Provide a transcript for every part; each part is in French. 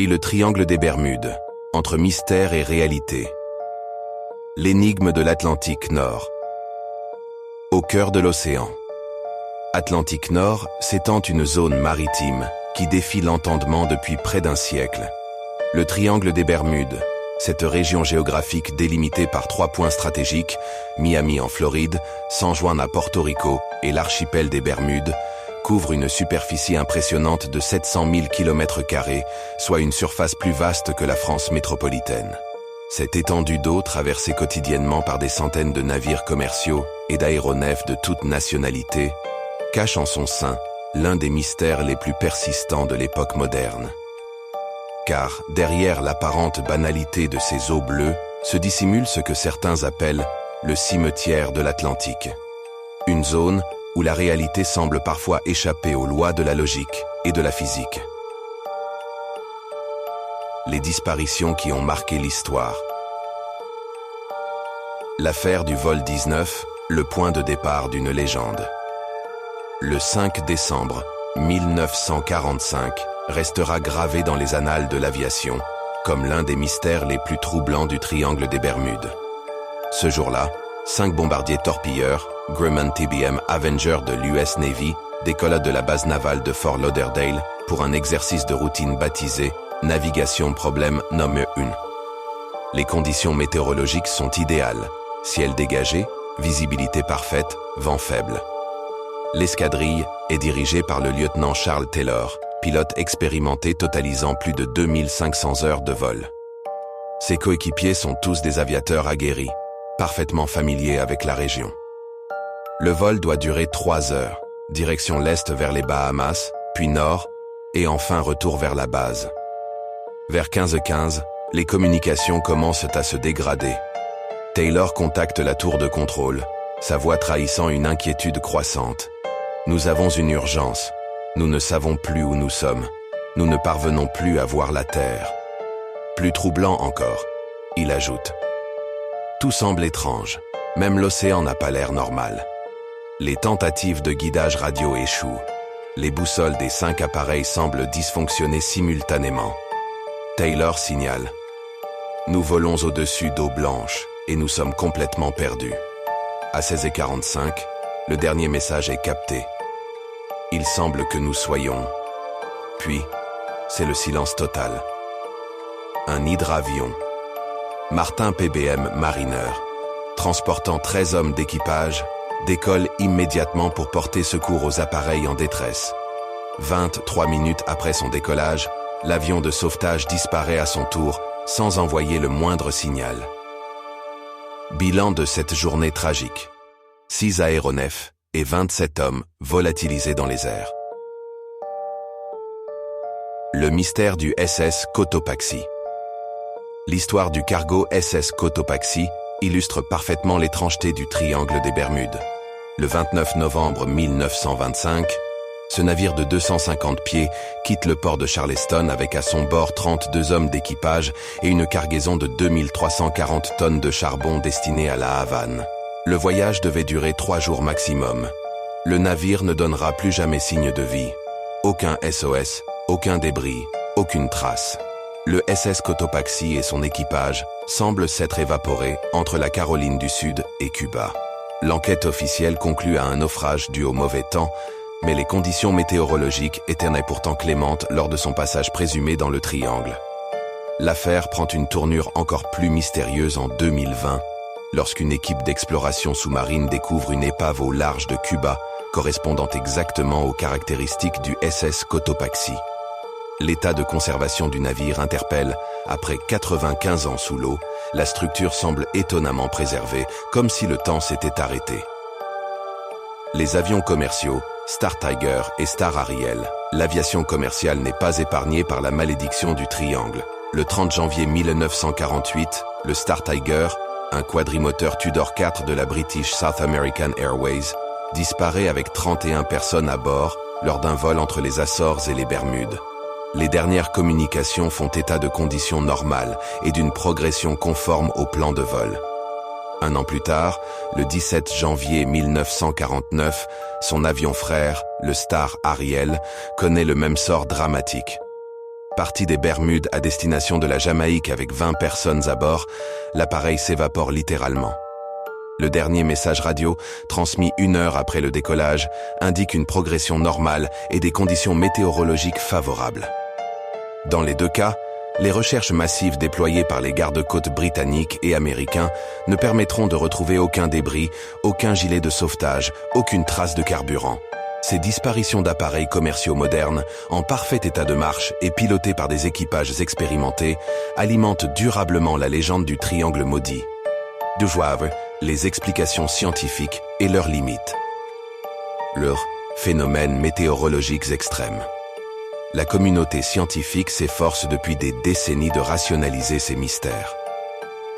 et le triangle des Bermudes, entre mystère et réalité. L'énigme de l'Atlantique Nord. Au cœur de l'océan. Atlantique Nord s'étend une zone maritime qui défie l'entendement depuis près d'un siècle. Le triangle des Bermudes, cette région géographique délimitée par 3 points stratégiques, Miami en Floride, San Juan à Porto Rico et l'archipel des Bermudes, couvre une superficie impressionnante de 700 000 km², soit une surface plus vaste que la France métropolitaine. Cette étendue d'eau, traversée quotidiennement par des centaines de navires commerciaux et d'aéronefs de toutes nationalités, cache en son sein l'un des mystères les plus persistants de l'époque moderne. Car, derrière l'apparente banalité de ces eaux bleues, se dissimule ce que certains appellent le cimetière de l'Atlantique. Une zone où la réalité semble parfois échapper aux lois de la logique et de la physique. Les disparitions qui ont marqué l'histoire. L'affaire du vol 19, le point de départ d'une légende. Le 5 décembre 1945 restera gravé dans les annales de l'aviation comme l'un des mystères les plus troublants du triangle des Bermudes. Ce jour-là, 5 bombardiers torpilleurs, Grumman TBM Avenger de l'US Navy, décollent de la base navale de Fort Lauderdale pour un exercice de routine baptisé Navigation Problème Number 1. Les conditions météorologiques sont idéales. Ciel dégagé, visibilité parfaite, vent faible. L'escadrille est dirigée par le lieutenant Charles Taylor, pilote expérimenté totalisant plus de 2500 heures de vol. Ses coéquipiers sont tous des aviateurs aguerris, parfaitement familiers avec la région. Le vol doit durer 3 heures, direction l'est vers les Bahamas, puis nord, et enfin retour vers la base. Vers 15h15, les communications commencent à se dégrader. Taylor contacte la tour de contrôle, sa voix trahissant une inquiétude croissante. « Nous avons une urgence. Nous ne savons plus où nous sommes. Nous ne parvenons plus à voir la Terre. » Plus troublant encore, il ajoute. Tout semble étrange. Même l'océan n'a pas l'air normal. Les tentatives de guidage radio échouent. Les boussoles des 5 appareils semblent dysfonctionner simultanément. Taylor signale. Nous volons au-dessus d'eau blanche et nous sommes complètement perdus. À 16h45, le dernier message est capté. Il semble que nous soyons. Puis, c'est le silence total. Un hydravion. Martin PBM Mariner, transportant 13 hommes d'équipage, décolle immédiatement pour porter secours aux appareils en détresse. 23 minutes après son décollage, l'avion de sauvetage disparaît à son tour sans envoyer le moindre signal. Bilan de cette journée tragique. 6 aéronefs et 27 hommes volatilisés dans les airs. Le mystère du SS Cotopaxi. L'histoire du cargo SS Cotopaxi illustre parfaitement l'étrangeté du triangle des Bermudes. Le 29 novembre 1925, ce navire de 250 pieds quitte le port de Charleston avec à son bord 32 hommes d'équipage et une cargaison de 2340 tonnes de charbon destinée à la Havane. Le voyage devait durer 3 jours maximum. Le navire ne donnera plus jamais signe de vie. Aucun SOS, aucun débris, aucune trace. Le SS Cotopaxi et son équipage semblent s'être évaporés entre la Caroline du Sud et Cuba. L'enquête officielle conclut à un naufrage dû au mauvais temps, mais les conditions météorologiques étaient pourtant clémentes lors de son passage présumé dans le triangle. L'affaire prend une tournure encore plus mystérieuse en 2020, lorsqu'une équipe d'exploration sous-marine découvre une épave au large de Cuba, correspondant exactement aux caractéristiques du SS Cotopaxi. L'état de conservation du navire interpelle. Après 95 ans sous l'eau, la structure semble étonnamment préservée, comme si le temps s'était arrêté. Les avions commerciaux, Star Tiger et Star Ariel, l'aviation commerciale n'est pas épargnée par la malédiction du triangle. Le 30 janvier 1948, le Star Tiger, un quadrimoteur Tudor 4 de la British South American Airways, disparaît avec 31 personnes à bord lors d'un vol entre les Açores et les Bermudes. Les dernières communications font état de conditions normales et d'une progression conforme au plan de vol. Un an plus tard, le 17 janvier 1949, son avion frère, le Star Ariel, connaît le même sort dramatique. parti des Bermudes à destination de la Jamaïque avec 20 personnes à bord, l'appareil s'évapore littéralement. Le dernier message radio, transmis 1 heure après le décollage, indique une progression normale et des conditions météorologiques favorables. Dans les 2 cas, les recherches massives déployées par les gardes-côtes britanniques et américains ne permettront de retrouver aucun débris, aucun gilet de sauvetage, aucune trace de carburant. Ces disparitions d'appareils commerciaux modernes, en parfait état de marche et pilotés par des équipages expérimentés, alimentent durablement la légende du triangle maudit. D'où joivent les explications scientifiques et leurs limites. Leurs phénomènes météorologiques extrêmes. La communauté scientifique s'efforce depuis des décennies de rationaliser ces mystères.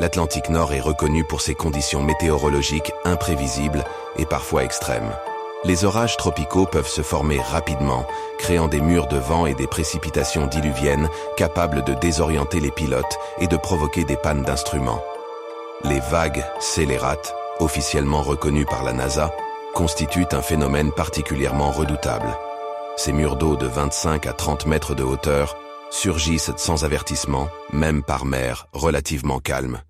L'Atlantique Nord est reconnu pour ses conditions météorologiques imprévisibles et parfois extrêmes. Les orages tropicaux peuvent se former rapidement, créant des murs de vent et des précipitations diluviennes capables de désorienter les pilotes et de provoquer des pannes d'instruments. Les vagues scélérates, officiellement reconnues par la NASA, constituent un phénomène particulièrement redoutable. Ces murs d'eau de 25 à 30 mètres de hauteur surgissent sans avertissement, même par mer relativement calme.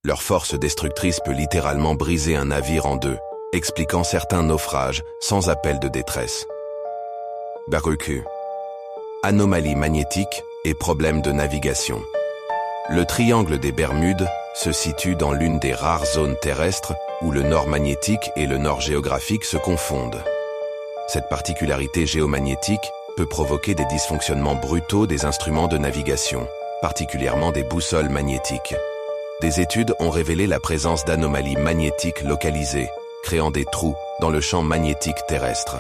Leur force destructrice peut littéralement briser un navire en 2, expliquant certains naufrages sans appel de détresse. Baruku. Anomalies magnétiques et problèmes de navigation. Le triangle des Bermudes se situe dans l'une des rares zones terrestres où le nord magnétique et le nord géographique se confondent. Cette particularité géomagnétique peut provoquer des dysfonctionnements brutaux des instruments de navigation, particulièrement des boussoles magnétiques. Des études ont révélé la présence d'anomalies magnétiques localisées, créant des trous dans le champ magnétique terrestre.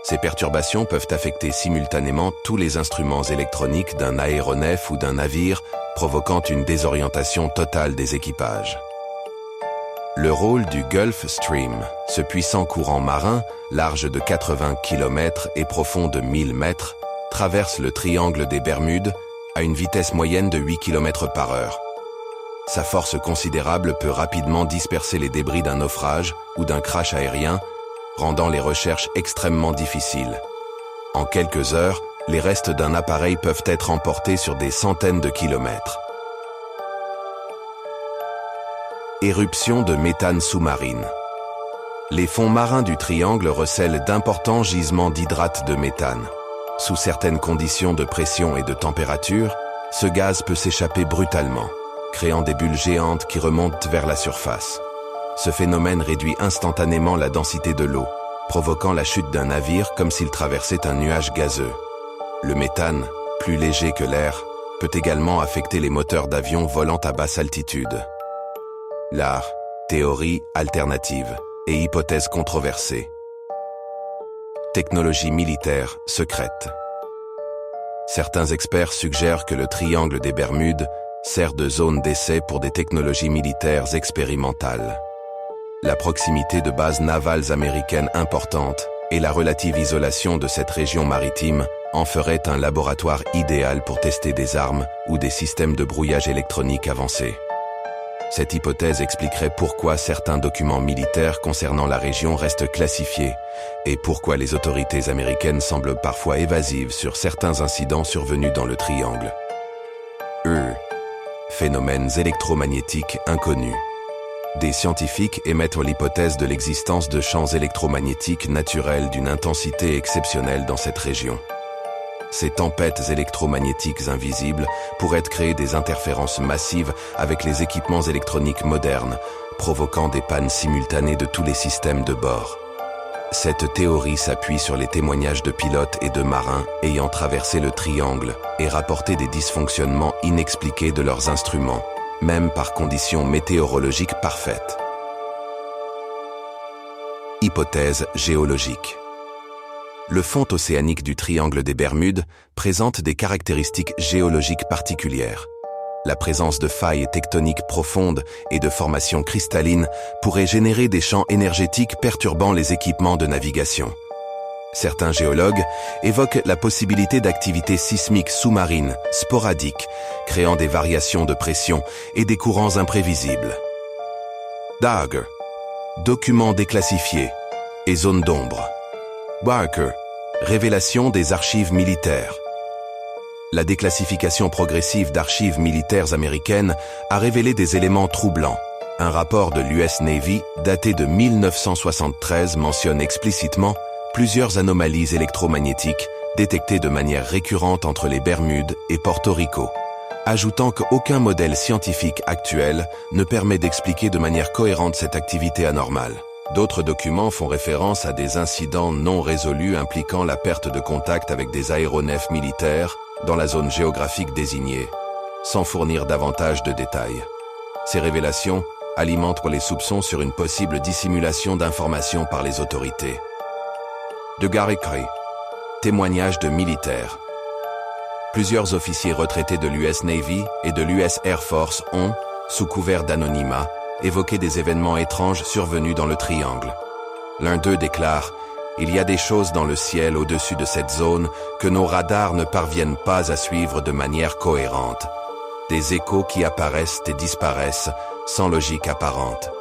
Ces perturbations peuvent affecter simultanément tous les instruments électroniques d'un aéronef ou d'un navire, provoquant une désorientation totale des équipages. Le rôle du Gulf Stream, ce puissant courant marin, large de 80 km et profond de 1000 mètres, traverse le triangle des Bermudes à une vitesse moyenne de 8 km/h. Sa force considérable peut rapidement disperser les débris d'un naufrage ou d'un crash aérien, rendant les recherches extrêmement difficiles. En quelques heures, les restes d'un appareil peuvent être emportés sur des centaines de kilomètres. Éruption de méthane sous-marine. Les fonds marins du triangle recèlent d'importants gisements d'hydrate de méthane. Sous certaines conditions de pression et de température, ce gaz peut s'échapper brutalement, créant des bulles géantes qui remontent vers la surface. Ce phénomène réduit instantanément la densité de l'eau, provoquant la chute d'un navire comme s'il traversait un nuage gazeux. Le méthane, plus léger que l'air, peut également affecter les moteurs d'avions volant à basse altitude. L'art, théorie alternative et hypothèse controversée. Technologie militaire secrète. Certains experts suggèrent que le triangle des Bermudes sert de zone d'essai pour des technologies militaires expérimentales. La proximité de bases navales américaines importantes et la relative isolation de cette région maritime en ferait un laboratoire idéal pour tester des armes ou des systèmes de brouillage électronique avancés. Cette hypothèse expliquerait pourquoi certains documents militaires concernant la région restent classifiés et pourquoi les autorités américaines semblent parfois évasives sur certains incidents survenus dans le triangle. Phénomènes électromagnétiques inconnus. Des scientifiques émettent l'hypothèse de l'existence de champs électromagnétiques naturels d'une intensité exceptionnelle dans cette région. Ces tempêtes électromagnétiques invisibles pourraient créer des interférences massives avec les équipements électroniques modernes, provoquant des pannes simultanées de tous les systèmes de bord. Cette théorie s'appuie sur les témoignages de pilotes et de marins ayant traversé le triangle et rapporté des dysfonctionnements inexpliqués de leurs instruments, même par conditions météorologiques parfaites. Hypothèse géologique. Le fond océanique du triangle des Bermudes présente des caractéristiques géologiques particulières. La présence de failles tectoniques profondes et de formations cristallines pourrait générer des champs énergétiques perturbant les équipements de navigation. Certains géologues évoquent la possibilité d'activités sismiques sous-marines sporadiques, créant des variations de pression et des courants imprévisibles. Dagger. Documents déclassifiés et zones d'ombre. Barker. Révélation des archives militaires. La déclassification progressive d'archives militaires américaines a révélé des éléments troublants. Un rapport de l'US Navy, daté de 1973, mentionne explicitement plusieurs anomalies électromagnétiques détectées de manière récurrente entre les Bermudes et Porto Rico, ajoutant qu'aucun modèle scientifique actuel ne permet d'expliquer de manière cohérente cette activité anormale. D'autres documents font référence à des incidents non résolus impliquant la perte de contact avec des aéronefs militaires dans la zone géographique désignée, sans fournir davantage de détails. Ces révélations alimentent les soupçons sur une possible dissimulation d'informations par les autorités. De Gary Cray, témoignage de militaires. Plusieurs officiers retraités de l'US Navy et de l'US Air Force ont, sous couvert d'anonymat, évoqué des événements étranges survenus dans le triangle. L'un d'eux déclare « Il y a des choses dans le ciel au-dessus de cette zone que nos radars ne parviennent pas à suivre de manière cohérente. Des échos qui apparaissent et disparaissent sans logique apparente. »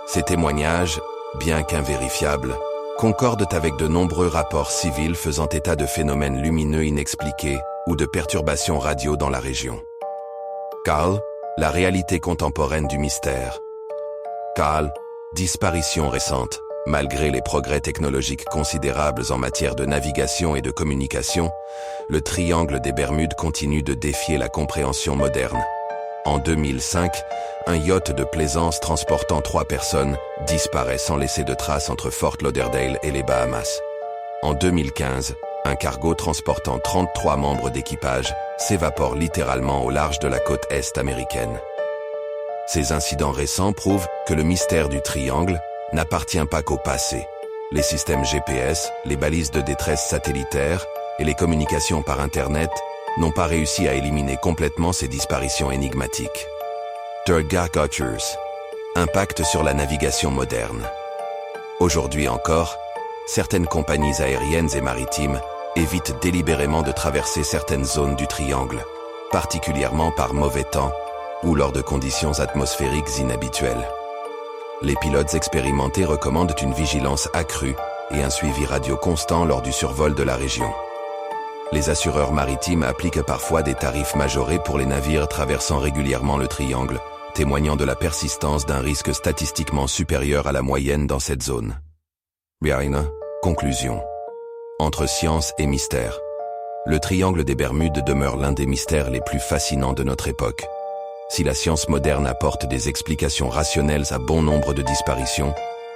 Ces témoignages, bien qu'invérifiables, concordent avec de nombreux rapports civils faisant état de phénomènes lumineux inexpliqués ou de perturbations radio dans la région. Carl, la réalité contemporaine du mystère. Carl, disparition récente. Malgré les progrès technologiques considérables en matière de navigation et de communication, le triangle des Bermudes continue de défier la compréhension moderne. En 2005, un yacht de plaisance transportant 3 personnes disparaît sans laisser de traces entre Fort Lauderdale et les Bahamas. En 2015, un cargo transportant 33 membres d'équipage s'évapore littéralement au large de la côte est américaine. Ces incidents récents prouvent que le mystère du triangle n'appartient pas qu'au passé. Les systèmes GPS, les balises de détresse satellitaires et les communications par Internet n'ont pas réussi à éliminer complètement ces disparitions énigmatiques. Durga Gotchers. Impact sur la navigation moderne. Aujourd'hui encore, certaines compagnies aériennes et maritimes évitent délibérément de traverser certaines zones du triangle, particulièrement par mauvais temps ou lors de conditions atmosphériques inhabituelles. Les pilotes expérimentés recommandent une vigilance accrue et un suivi radio constant lors du survol de la région. Les assureurs maritimes appliquent parfois des tarifs majorés pour les navires traversant régulièrement le triangle, témoignant de la persistance d'un risque statistiquement supérieur à la moyenne dans cette zone. Bien, conclusion. Entre science et mystère. Le triangle des Bermudes demeure l'un des mystères les plus fascinants de notre époque. Si la science moderne apporte des explications rationnelles à bon nombre de disparitions,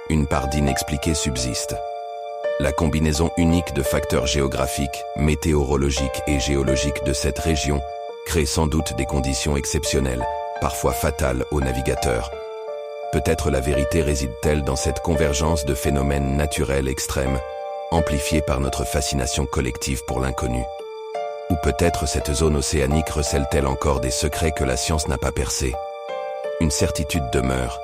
une part d'inexpliqué subsiste. La combinaison unique de facteurs géographiques, météorologiques et géologiques de cette région crée sans doute des conditions exceptionnelles, parfois fatales aux navigateurs. Peut-être la vérité réside-t-elle dans cette convergence de phénomènes naturels extrêmes, amplifiés par notre fascination collective pour l'inconnu. Ou peut-être cette zone océanique recèle-t-elle encore des secrets que la science n'a pas percés. Une certitude demeure.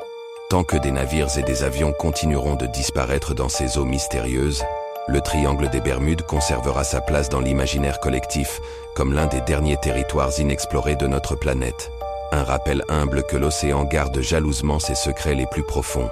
Tant que des navires et des avions continueront de disparaître dans ces eaux mystérieuses, le triangle des Bermudes conservera sa place dans l'imaginaire collectif comme l'un des derniers territoires inexplorés de notre planète. Un rappel humble que l'océan garde jalousement ses secrets les plus profonds.